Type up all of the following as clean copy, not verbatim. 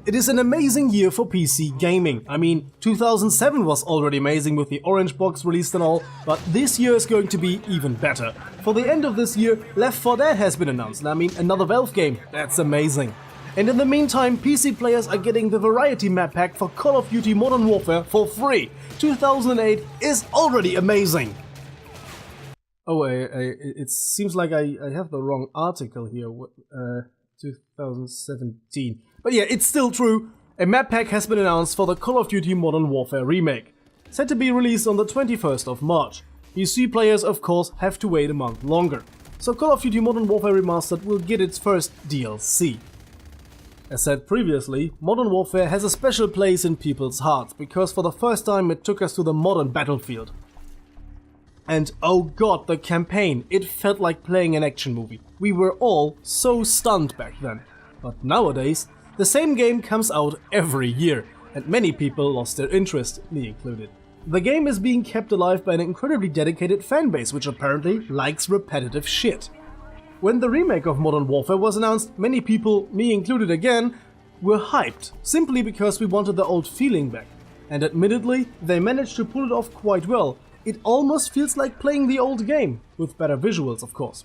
It is an amazing year for PC gaming. I mean, 2007 was already amazing with the Orange Box released and all, but this year is going to be even better. For the end of this year, Left 4 Dead has been announced, and I mean another Valve game, that's amazing. And in the meantime, PC players are getting the Variety Map Pack for Call of Duty Modern Warfare for free. 2008 is already amazing. Oh, it seems like I have the wrong article here. 2017. But yeah, it's still true. A map pack has been announced for the Call of Duty Modern Warfare remake, set to be released on the 21st of March. PC players, of course, have to wait a month longer. So Call of Duty Modern Warfare Remastered will get its first DLC. As said previously, Modern Warfare has a special place in people's hearts, because for the first time it took us to the modern battlefield. And oh god, the campaign, it felt like playing an action movie. We were all so stunned back then. But nowadays, the same game comes out every year, and many people lost their interest, me included. The game is being kept alive by an incredibly dedicated fanbase, which apparently likes repetitive shit. When the remake of Modern Warfare was announced, many people, me included again, were hyped, simply because we wanted the old feeling back. And admittedly, they managed to pull it off quite well. It almost feels like playing the old game, with better visuals of course.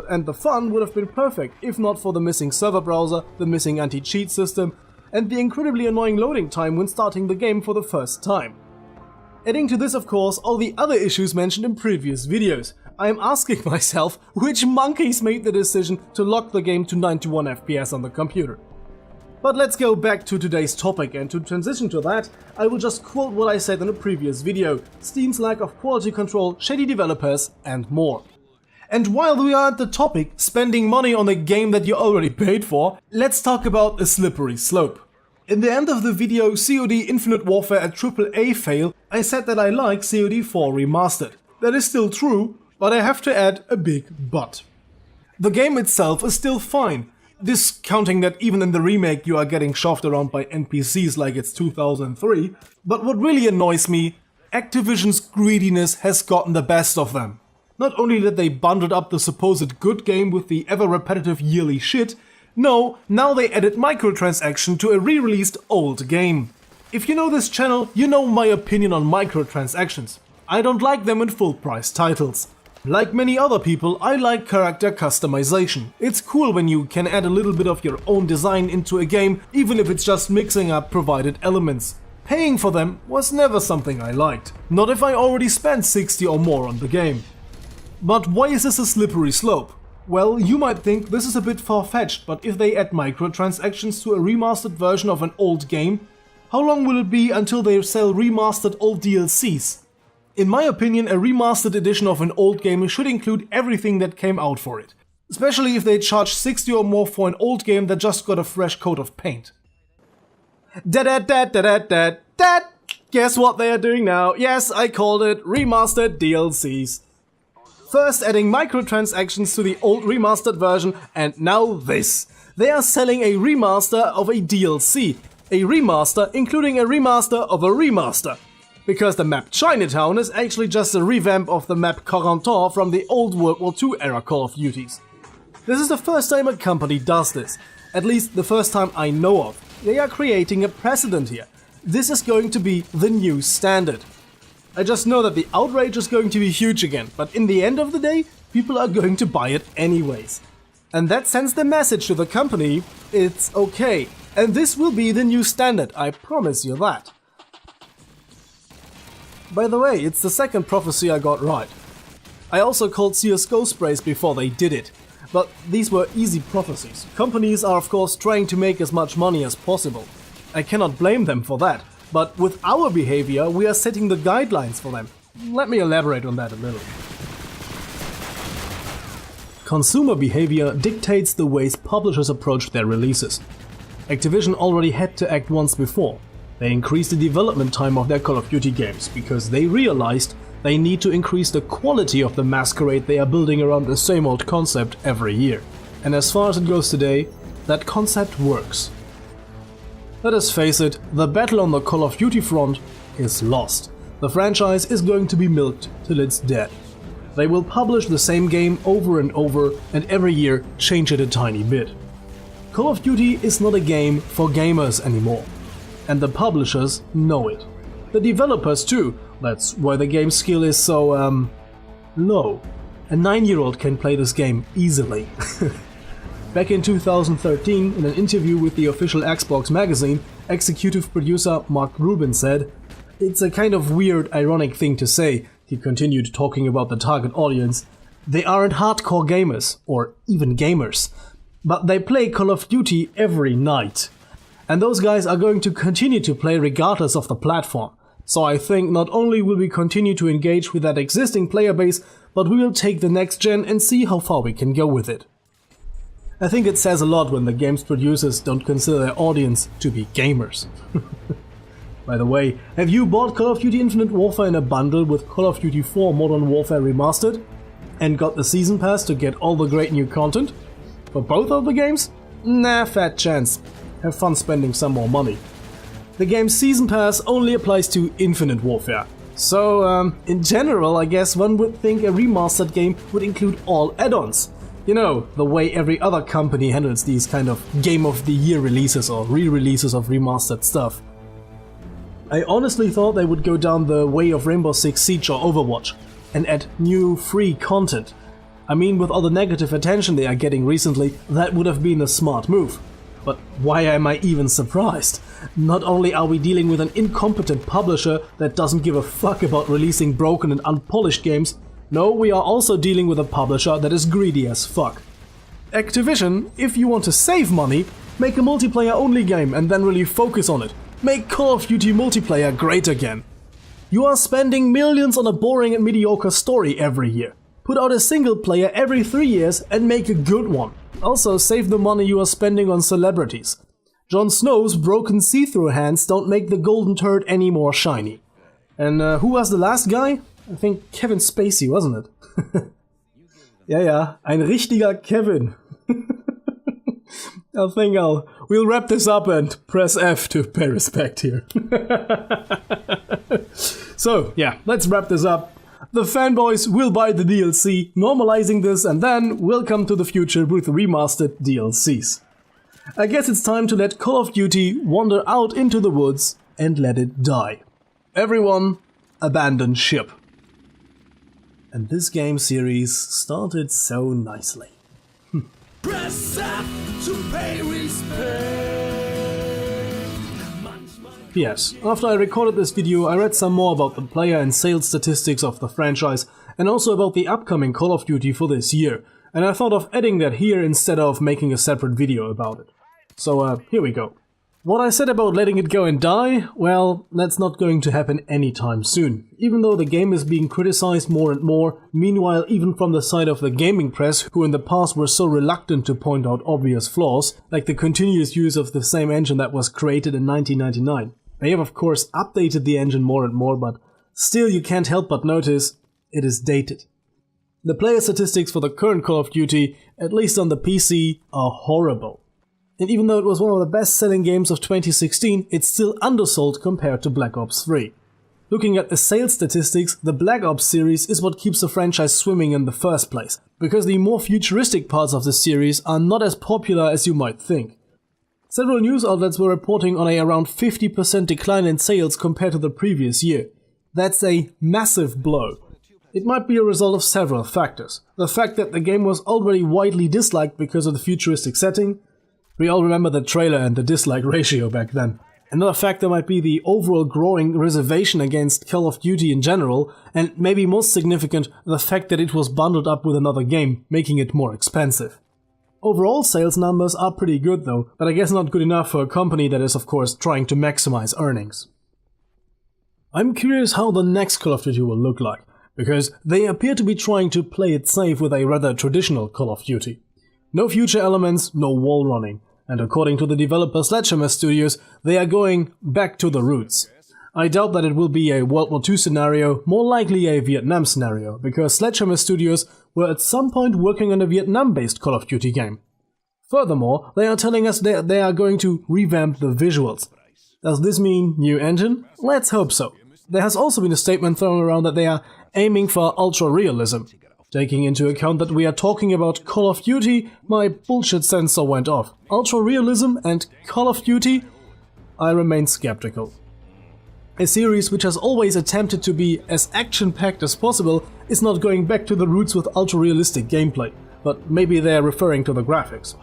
And the fun would have been perfect if not for the missing server browser, the missing anti-cheat system, and the incredibly annoying loading time when starting the game for the first time. Adding to this, of course, all the other issues mentioned in previous videos. I am asking myself which monkeys made the decision to lock the game to 91 FPS on the computer. But let's go back to today's topic, and to transition to that, I will just quote what I said in a previous video: Steam's lack of quality control, shady developers, and more. And while we are at the topic, spending money on a game that you already paid for, let's talk about a slippery slope. In the end of the video COD Infinite Warfare a AAA fail, I said that I like COD 4 Remastered. That is still true, but I have to add a big but. The game itself is still fine, discounting that even in the remake you are getting shoved around by NPCs like it's 2003, but what really annoys me, Activision's greediness has gotten the best of them. Not only did they bundled up the supposed good game with the ever-repetitive yearly shit, no, now they added microtransaction to a re-released old game. If you know this channel, you know my opinion on microtransactions. I don't like them in full-price titles. Like many other people, I like character customization. It's cool when you can add a little bit of your own design into a game, even if it's just mixing up provided elements. Paying for them was never something I liked. Not if I already spent 60 or more on the game. But why is this a slippery slope? Well, you might think this is a bit far-fetched, but if they add microtransactions to a remastered version of an old game, how long will it be until they sell remastered old DLCs? In my opinion, a remastered edition of an old game should include everything that came out for it. Especially if they charge 60 or more for an old game that just got a fresh coat of paint. Guess what they are doing now? Yes, I called it remastered DLCs. First adding microtransactions to the old remastered version, and now this. They are selling a remaster of a DLC. A remaster including a remaster of a remaster. Because the map Chinatown is actually just a revamp of the map Corentin from the old World War II era Call of Duties. This is the first time a company does this. At least the first time I know of. They are creating a precedent here. This is going to be the new standard. I just know that the outrage is going to be huge again, but in the end of the day, people are going to buy it anyways. And that sends the message to the company, it's okay. And this will be the new standard, I promise you that. By the way, it's the second prophecy I got right. I also called CSGO sprays before they did it. But these were easy prophecies. Companies are of course trying to make as much money as possible. I cannot blame them for that. But with our behavior, we are setting the guidelines for them. Let me elaborate on that a little. Consumer behavior dictates the ways publishers approach their releases. Activision already had to act once before. They increased the development time of their Call of Duty games because they realized they need to increase the quality of the masquerade they are building around the same old concept every year. And as far as it goes today, that concept works. Let us face it, the battle on the Call of Duty front is lost. The franchise is going to be milked till it's dead. They will publish the same game over and over and every year change it a tiny bit. Call of Duty is not a game for gamers anymore. And the publishers know it. The developers too, that's why the game's skill is so, low. A 9-year-old can play this game easily. Back in 2013, in an interview with the official Xbox magazine, executive producer Mark Rubin said, "It's a kind of weird, ironic thing to say," he continued talking about the target audience. "They aren't hardcore gamers, or even gamers, but they play Call of Duty every night. And those guys are going to continue to play regardless of the platform. So I think not only will we continue to engage with that existing player base, but we will take the next gen and see how far we can go with it." I think it says a lot when the game's producers don't consider their audience to be gamers. By the way, have you bought Call of Duty Infinite Warfare in a bundle with Call of Duty 4 Modern Warfare Remastered? And got the Season Pass to get all the great new content? For both of the games? Nah, fat chance. Have fun spending some more money. The game's Season Pass only applies to Infinite Warfare. So, in general, I guess one would think a remastered game would include all add-ons. You know, the way every other company handles these kind of Game of the Year releases or re-releases of remastered stuff. I honestly thought they would go down the way of Rainbow Six Siege or Overwatch and add new free content. I mean, with all the negative attention they are getting recently, that would have been a smart move. But why am I even surprised? Not only are we dealing with an incompetent publisher that doesn't give a fuck about releasing broken and unpolished games, no, we are also dealing with a publisher that is greedy as fuck. Activision, if you want to save money, make a multiplayer-only game and then really focus on it. Make Call of Duty multiplayer great again. You are spending millions on a boring and mediocre story every year. Put out a single player every 3 years and make a good one. Also save the money you are spending on celebrities. Jon Snow's broken see-through hands don't make the golden turd any more shiny. And who was the last guy? I think Kevin Spacey, wasn't it? Ja, ein richtiger Kevin. I think we'll wrap this up and press F to pay respect here. So, yeah, let's wrap this up. The fanboys will buy the DLC, normalizing this, and then we'll come to the future with remastered DLCs. I guess it's time to let Call of Duty wander out into the woods and let it die. Everyone, abandon ship. And this game series started so nicely. Press F to pay respect. Yes, after I recorded this video, I read some more about the player and sales statistics of the franchise, and also about the upcoming Call of Duty for this year, and I thought of adding that here instead of making a separate video about it. So here we go. What I said about letting it go and die, well, that's not going to happen anytime soon, even though the game is being criticized more and more, meanwhile even from the side of the gaming press, who in the past were so reluctant to point out obvious flaws, like the continuous use of the same engine that was created in 1999. They have of course updated the engine more and more, but still you can't help but notice it is dated. The player statistics for the current Call of Duty, at least on the PC, are horrible. And even though it was one of the best-selling games of 2016, it's still undersold compared to Black Ops 3. Looking at the sales statistics, the Black Ops series is what keeps the franchise swimming in the first place, because the more futuristic parts of the series are not as popular as you might think. Several news outlets were reporting on a around 50% decline in sales compared to the previous year. That's a massive blow. It might be a result of several factors. The fact that the game was already widely disliked because of the futuristic setting. We all remember the trailer and the dislike ratio back then. Another factor might be the overall growing reservation against Call of Duty in general, and maybe most significant, the fact that it was bundled up with another game, making it more expensive. Overall sales numbers are pretty good though, but I guess not good enough for a company that is of course trying to maximize earnings. I'm curious how the next Call of Duty will look like, because they appear to be trying to play it safe with a rather traditional Call of Duty. No future elements, no wall running. And according to the developer Sledgehammer Studios, they are going back to the roots. I doubt that it will be a World War II scenario, more likely a Vietnam scenario, because Sledgehammer Studios were at some point working on a Vietnam-based Call of Duty game. Furthermore, they are telling us that they are going to revamp the visuals. Does this mean new engine? Let's hope so. There has also been a statement thrown around that they are aiming for ultra-realism. Taking into account that we are talking about Call of Duty, my bullshit sensor went off. Ultra realism and Call of Duty? I remain skeptical. A series which has always attempted to be as action-packed as possible is not going back to the roots with ultra-realistic gameplay, but maybe they're referring to the graphics.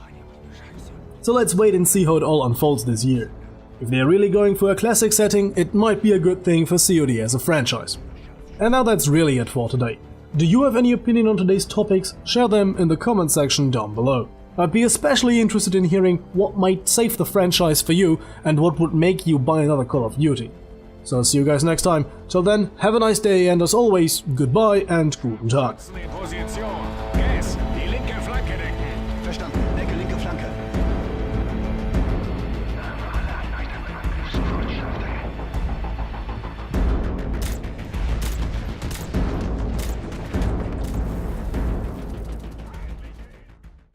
So let's wait and see how it all unfolds this year. If they're really going for a classic setting, it might be a good thing for COD as a franchise. And now that's really it for today. Do you have any opinion on today's topics? Share them in the comment section down below. I'd be especially interested in hearing what might save the franchise for you and what would make you buy another Call of Duty. So I'll see you guys next time. Till then, have a nice day and as always, goodbye and guten Tag.